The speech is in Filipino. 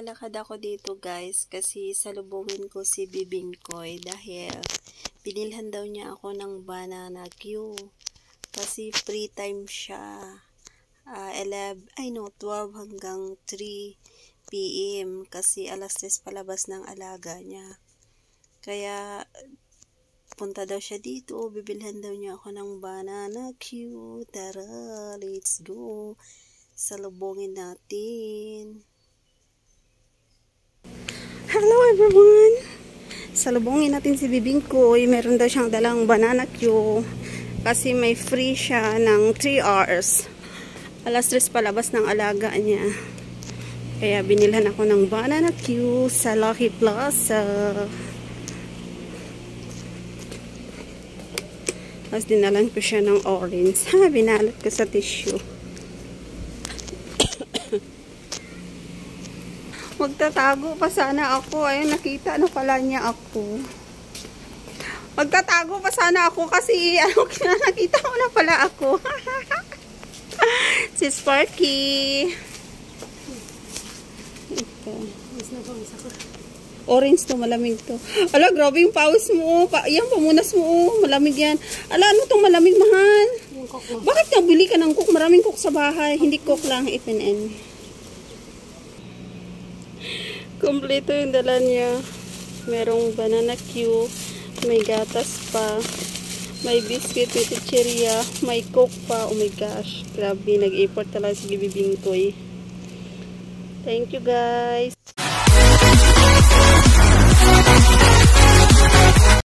Naglalakad ako dito guys kasi salubungin ko si Bibingkoy dahil binilhan daw niya ako ng banana Q kasi free time siya. 12 hanggang 3 PM kasi alas 3 palabas ng alaga niya. Kaya punta daw siya dito, bibilhan daw niya ako ng banana Q. Tara, let's go. Salubungin natin. Hello everyone! Salubungin natin si Bibingkoy. Meron daw siyang dalang banana Q kasi may free siya ng 3 hours. Alas 3 palabas ng alaga niya. Kaya binilhan ako ng banana Q sa Lucky Plaza. Tapos dinalan ko siya ng orange. Binalot ko sa tissue. Magtatago pa sana ako. Ayun, nakita na pala niya ako. Magtatago pa sana ako kasi nakita ko na pala ako. Si Sparky. Ito. Orange to, malamig to. Ala, grabe yung pawis mo. Yan, pamunas mo. Malamig yan. Ala, ano tong malamig, mahal? Bakit nabili ka ng cook? Maraming cook sa bahay. Hindi cook lang, FNN. Kompleto yung dala niya. Merong banana Q, may gatas pa, may biscuit, may chicheria, may coke pa. Oh my gosh, grabe, nag-effort talaga si Bibingkoy. Thank you guys.